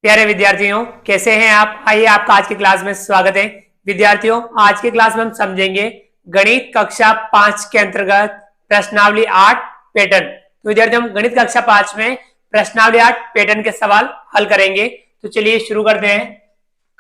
प्यारे विद्यार्थियों, कैसे हैं आप? आइए आपका आज की क्लास में स्वागत है। विद्यार्थियों, आज की क्लास में हम समझेंगे गणित कक्षा 5 के अंतर्गत प्रश्नावली 8 पैटर्न। तो विद्यार्थियों, हम गणित कक्षा 5 में प्रश्नावली 8 पैटर्न के सवाल हल करेंगे। तो चलिए शुरू करते हैं।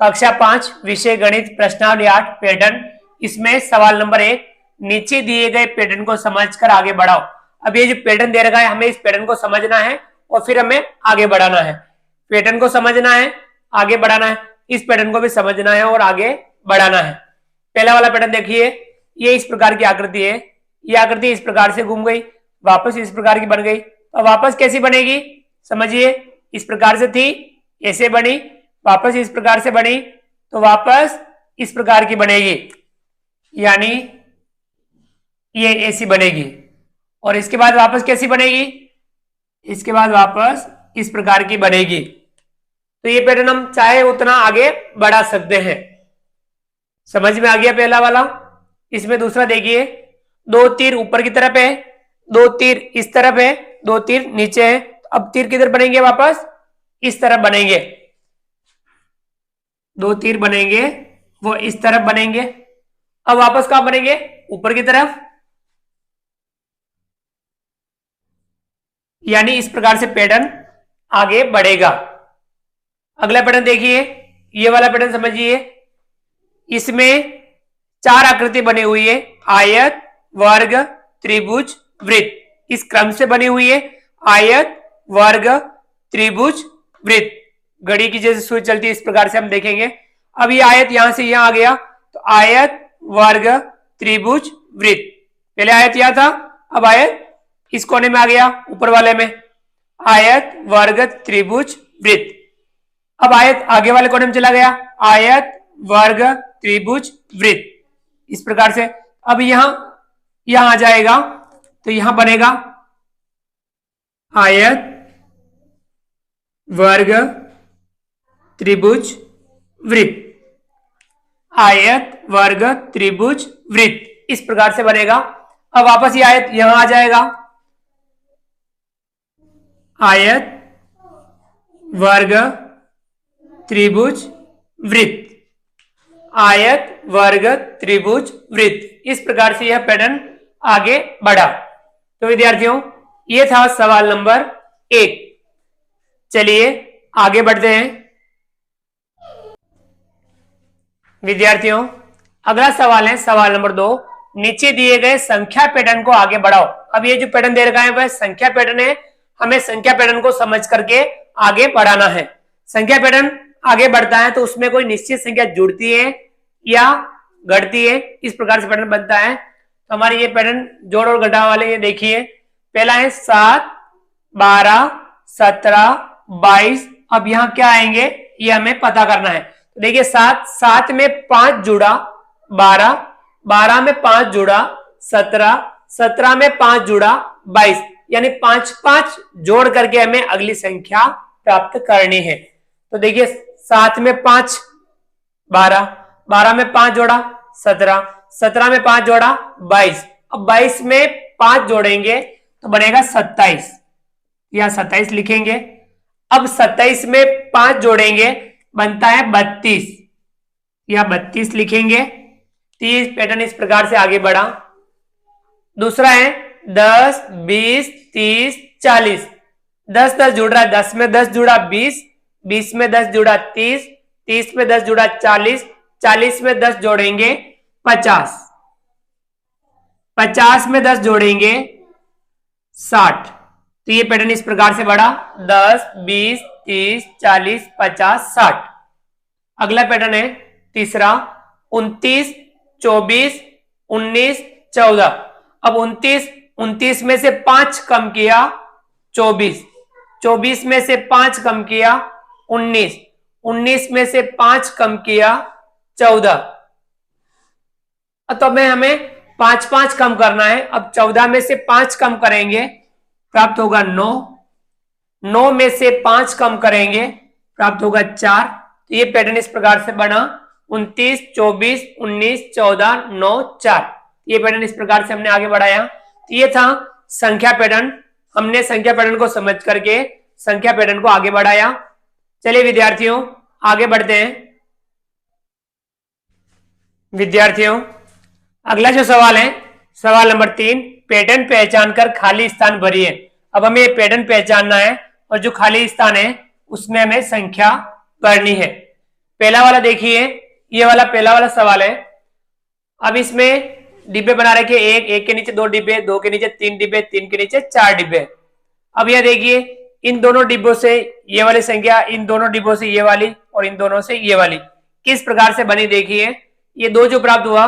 कक्षा 5 विषय गणित प्रश्नावली 8 पैटर्न। इसमें सवाल नंबर 1, नीचे दिए गए पैटर्न को समझकर आगे बढ़ाओ। अब ये जो पैटर्न दे रखा है, हमें इस पैटर्न को समझना है और फिर हमें आगे बढ़ाना है। पैटर्न को समझना है, आगे बढ़ाना है, इस पैटर्न को भी समझना है और आगे बढ़ाना है। पहला वाला पैटर्न देखिए, ये इस प्रकार की आकृति है। ये आकृति इस प्रकार से घूम गई, वापस इस प्रकार की बन गई। तो वापस कैसी बनेगी समझिए, इस प्रकार से थी, ऐसे बनी, वापस इस प्रकार से बनी, तो वापस इस प्रकार की बनेगी, यानी ये ऐसी बनेगी। और इसके बाद वापस कैसी बनेगी, इसके बाद वापस इस प्रकार की बनेगी। तो ये पैटर्न हम चाहे उतना आगे बढ़ा सकते हैं। समझ में आ गया पहला वाला। इसमें दूसरा देखिए, दो तीर ऊपर की तरफ है, दो तीर इस तरफ है, दो तीर नीचे है। अब तीर किधर बनेंगे, वापस इस तरफ बनेंगे। दो तीर बनेंगे वो इस तरफ बनेंगे। अब वापस कहां बनेंगे, ऊपर की तरफ, यानी इस प्रकार से पैटर्न आगे बढ़ेगा। अगला पैटर्न देखिए, ये वाला पैटर्न समझिए। इसमें चार आकृति बनी हुई है, आयत, वर्ग, त्रिभुज, वृत्त। इस क्रम से बनी हुई है, आयत, वर्ग, त्रिभुज, वृत्त। घड़ी की जैसे सुई चलती है, इस प्रकार से हम देखेंगे। अब ये आयत यहां से यहां आ गया, तो आयत, वर्ग, त्रिभुज, वृत्त। पहले आयत यहां था, अब आयत इस कोने में आ गया, ऊपर वाले में। आयत, वर्ग, त्रिभुज, वृत्त। अब आयत आगे वाले कोने में चला गया, आयत, वर्ग, त्रिभुज, वृत्त। इस प्रकार से अब यहां आ जाएगा, तो यहां बनेगा आयत, वर्ग, त्रिभुज, वृत्त। आयत, वर्ग, त्रिभुज, वृत्त, इस प्रकार से बनेगा। अब वापस ये आयत यहां आ जाएगा, आयत, वर्ग, त्रिभुज, वृत्त। आयत, वर्ग, त्रिभुज, वृत्त। इस प्रकार से यह पैटर्न आगे बढ़ा। तो विद्यार्थियों, यह था सवाल नंबर 1। चलिए आगे बढ़ते हैं। विद्यार्थियों, अगला सवाल है सवाल नंबर 2, नीचे दिए गए संख्या पैटर्न को आगे बढ़ाओ। अब ये जो पैटर्न दे रखा है वह संख्या पैटर्न है, हमें संख्या पैटर्न को समझ करके आगे बढ़ाना है। संख्या पैटर्न आगे बढ़ता है तो उसमें कोई निश्चित संख्या जुड़ती है या घटती है, इस प्रकार से पैटर्न बनता है। तो हमारे ये पैटर्न जोड़ और घटाव वाले, ये देखिए, पहला है 7, 12, 17, 22। अब यहाँ क्या आएंगे, ये हमें पता करना है। तो देखिए, 7 में 5 जुड़ा, 12 में 5 जुड़ा, 17 में 5 जुड़ा, 22, यानी 5 जोड़ करके हमें अगली संख्या प्राप्त करनी है। तो देखिए, 7 में 5 12 में 5 जोड़ा 17 में 5 जोड़ा 22। अब 22 में 5 जोड़ेंगे तो बनेगा 27, या 27 लिखेंगे। अब 27 में 5 जोड़ेंगे बनता है 32, या 32 लिखेंगे। 30 पैटर्न इस प्रकार से आगे बढ़ा। दूसरा है 10, 20, 30, 40। 10 जुड़ रहा है, 10 में 10 जुड़ा 20, 20 में 10 जुड़ा 30, 30 में 10 जुड़ा 40, 40 में 10 जोड़ेंगे 50, 50 में 10 जोड़ेंगे 60। तो ये पैटर्न इस प्रकार से बढ़ा, 10, 20, 30, 40, 50, 60। अगला पैटर्न है तीसरा, 29, 24, 19, 14। अब 29 में से 5 कम किया 24, 24 में से 5 कम किया 19, 19 में से 5 कम किया 14। तो हमें 5 कम करना है। अब 14 में से 5 कम करेंगे, प्राप्त होगा 9, 9 में से 5 कम करेंगे, प्राप्त होगा 4। तो ये पैटर्न इस प्रकार से बना, 29, 24, 19, 14, 9, 4। ये पैटर्न इस प्रकार से हमने आगे बढ़ाया। तो ये था संख्या पैटर्न। हमने संख्या पैटर्न को समझ करके संख्या पैटर्न को आगे बढ़ाया। चलिए विद्यार्थियों आगे बढ़ते हैं। विद्यार्थियों अगला जो सवाल है, सवाल नंबर 3, पैटर्न पहचान कर खाली स्थान भरिए। अब हमें पैटर्न पहचानना है और जो खाली स्थान है उसमें हमें संख्या भरनी है। पहला वाला देखिए, ये वाला पहला वाला सवाल है। अब इसमें डिब्बे बना रखे, एक के नीचे 2 डिब्बे, 2 के नीचे 3 डिब्बे, 3 के नीचे 4 डिब्बे। अब यह देखिए, इन दोनों डिब्बों से ये वाली संख्या, इन दोनों डिब्बों से ये वाली और इन दोनों से ये वाली किस प्रकार से बनी। देखिए ये 2 जो प्राप्त हुआ,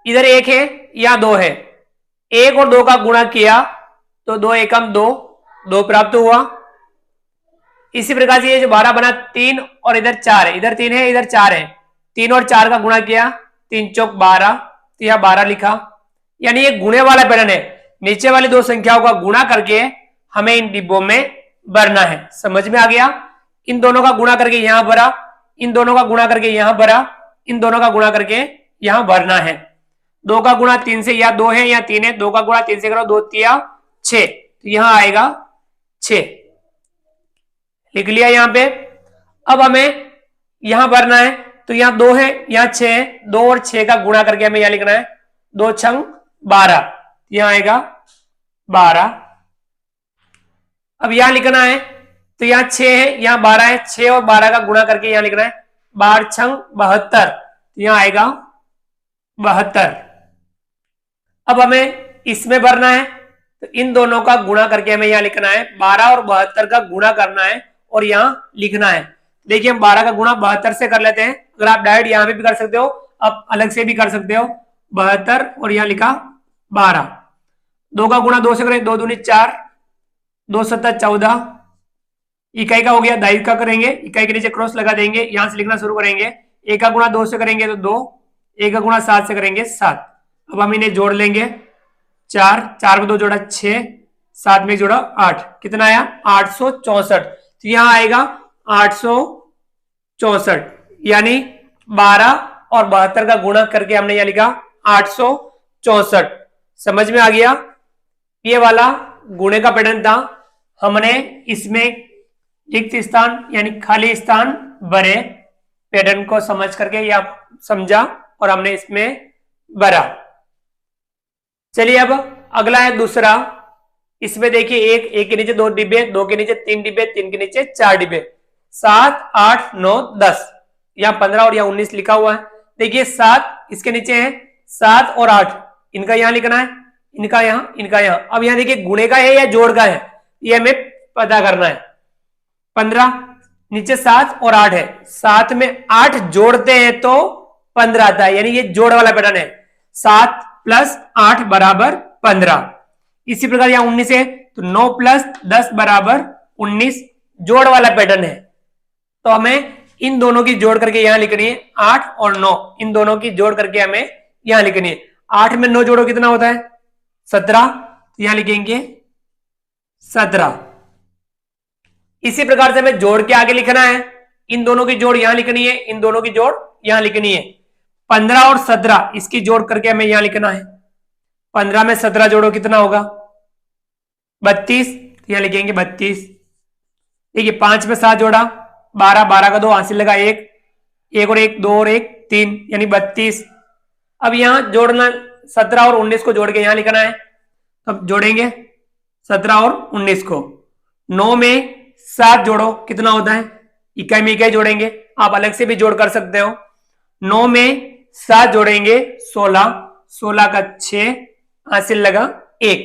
इधर 1 है या 2 है, 1 और 2 का गुणा किया तो 2 एकम 2, 2 प्राप्त हुआ। इसी प्रकार से ये जो 12 बना, 3 और इधर 4 है, इधर 3 है इधर 4 है, 3 और 4 का गुणा किया, 3 चौक 12, तो यह 12 लिखा। यानी ये गुणे वाला पैटर्न है, नीचे वाली 2 संख्याओं का गुणा करके हमें इन डिब्बों में भरना है। समझ में आ गया। इन दोनों का गुणा करके यहां भरा, इन दोनों का गुणा करके यहां भरा, इन दोनों का गुणा करके यहां भरना है। 2 का गुणा 3 से, या 2 है या 3 है, 2 का गुणा 3 से करो, 2 तिया 6, तो यहां आएगा 6, लिख लिया यहां पे। अब हमें यहां भरना है, तो यहां 2 है यहां 6 है, 2 और 6 का गुणा करके हमें यहां लिखना है, 2 छंग 12, यहां आएगा 12। अब यहां लिखना है, तो यहां 6 है यहां 12 है, 6 और 12 का गुणा करके यहां लिखना है, 12 छंग 72, यहां आएगा 72। अब हमें इसमें भरना है, तो इन दोनों का गुणा करके हमें यहां लिखना है, 12 और 72 का गुणा करना है और यहां लिखना है। देखिए हम 12 का गुणा 72 से कर लेते हैं, अगर आप डायरेक्ट यहां पे भी कर सकते हो, आप अलग से भी कर सकते हो। 72 और यहां लिखा 12, 2 का गुणा 2 से करें, 2 दूनी 4, 2 सत्ता 14, इकाई का हो गया, दाई का करेंगे, इकाई के नीचे क्रॉस लगा देंगे, यहां से लिखना शुरू करेंगे। 1 का गुणा 2 से करेंगे तो 2, 1 का गुणा 7 से करेंगे 7। अब हम इन्हें जोड़ लेंगे, 4, 4 में 2 जोड़ा 6, 7 में जोड़ा 8, कितना आया 864, तो यहां आएगा 864, यानी 12 और 72 का गुणा करके हमने यहां लिखा 864। समझ में आ गया। ये वाला गुणे का पैटर्न था, हमने इसमें रिक्त स्थान यानी खाली स्थान भरे, पैटर्न को समझ करके या समझा और हमने इसमें भरा। चलिए अब अगला है दूसरा। इसमें देखिए एक के नीचे 2 डिब्बे, 2 के नीचे 3 डिब्बे, 3 के नीचे 4 डिब्बे, 7 8 9 10, यहाँ 15 और यहाँ 19 लिखा हुआ है। देखिए 7 इसके नीचे है, 7 और 8 इनका यहाँ लिखना है, इनका यहाँ, इनका यहाँ। अब यहाँ देखिए गुणे का है या जोड़ का है, ये हमें पता करना है। 15 नीचे 7 और 8 है, 7 में 8 जोड़ते हैं तो 15 आता है, यानी ये जोड़ वाला पैटर्न है। 7 प्लस 8 बराबर 15। इसी प्रकार यहां 19 है, तो 9 प्लस 10 बराबर 19, जोड़ वाला पैटर्न है। तो हमें इन दोनों की जोड़ करके यहां लिखनी है, 8 और 9, इन दोनों की जोड़ करके हमें यहां लिखनी है। 8 में 9 जोड़ो कितना होता है 17, तो यहां लिखेंगे 17। इसी प्रकार से हमें जोड़ के आगे लिखना है, इन दोनों की जोड़ यहां लिखनी है, इन दोनों की जोड़ यहां लिखनी है। 15 और 17 इसकी जोड़ करके हमें यहां लिखना है। 15 में 17 जोड़ो कितना होगा 32, यहां लिखेंगे 32। देखिए 5 में 7 जोड़ा 12, 12 का 2 हासिल लगा 1, 1 और 1 2 और 1 3, यानी 32। अब यहां जोड़ना 17 और 19 को जोड़ के यहां लिखना है, तब जोड़ेंगे 17 और 19 को। 9 में 7 जोड़ो कितना होता है, इकाई में इकाई जोड़ेंगे, आप अलग से भी जोड़ कर सकते हो। 9 में 7 जोड़ेंगे 16, 16 का 6 हासिल लगा 1,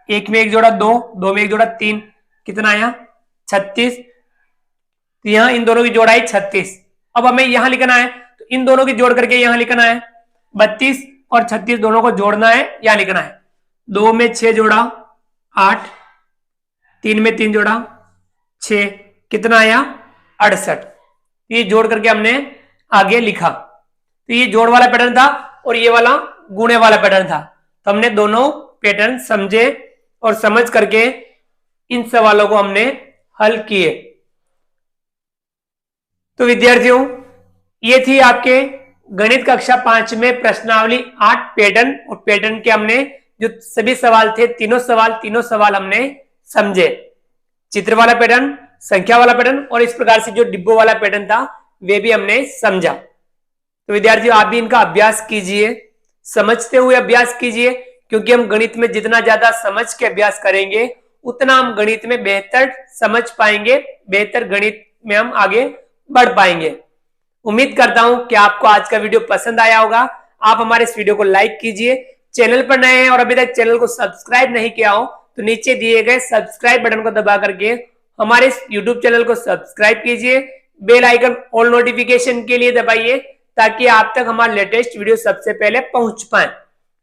1 में 1 जोड़ा 2, 2 में 1 जोड़ा 3, कितना आया 36। तो यहां इन दोनों की जोड़ आई 36। अब हमें यहां लिखना है, तो इन दोनों की जोड़ करके यहां लिखना है, 32 और 36 दोनों को जोड़ना है, यहां लिखना है। 2 में 6 जोड़ा 8, 3 में 3 जोड़ा 6, कितना आया 68। ये जोड़ करके हमने आगे लिखा। तो ये जोड़ वाला पैटर्न था और ये वाला गुणे वाला पैटर्न था। तो हमने दोनों पैटर्न समझे और समझ करके इन सवालों को हमने हल किए। तो विद्यार्थियों ये थी आपके गणित कक्षा 5 में प्रश्नावली 8 पैटर्न, और पैटर्न के हमने जो सभी सवाल थे, तीनों सवाल हमने समझे। चित्र वाला पैटर्न, संख्या वाला पैटर्न और इस प्रकार से जो डिब्बों वाला पैटर्न था वे भी हमने समझा। तो विद्यार्थियों आप भी इनका अभ्यास कीजिए, समझते हुए अभ्यास कीजिए, क्योंकि हम गणित में जितना ज्यादा समझ के अभ्यास करेंगे उतना हम गणित में बेहतर समझ पाएंगे, बेहतर गणित में हम आगे बढ़ पाएंगे। उम्मीद करता हूं कि आपको आज का वीडियो पसंद आया होगा। आप हमारे इस वीडियो को लाइक कीजिए, चैनल पर नए हैं और अभी तक चैनल को सब्सक्राइब नहीं किया हो तो नीचे दिए गए सब्सक्राइब बटन को दबा करके हमारे इस यूट्यूब चैनल को सब्सक्राइब कीजिए, बेल आइकन ऑल नोटिफिकेशन के लिए दबाइए ताकि आप तक हमारा लेटेस्ट वीडियो सबसे पहले पहुंच पाए।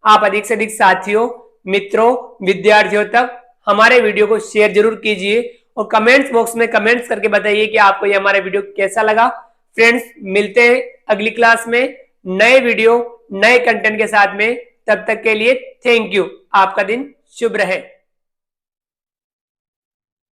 आप अधिक से अधिक साथियों, मित्रों, विद्यार्थियों तक हमारे वीडियो को शेयर जरूर कीजिए और कमेंट्स बॉक्स में कमेंट्स करके बताइए कि आपको ये हमारा वीडियो कैसा लगा। फ्रेंड्स मिलते हैं अगली क्लास में नए वीडियो नए कंटेंट के साथ में, तब तक के लिए थैंक यू। आपका दिन शुभ रहे।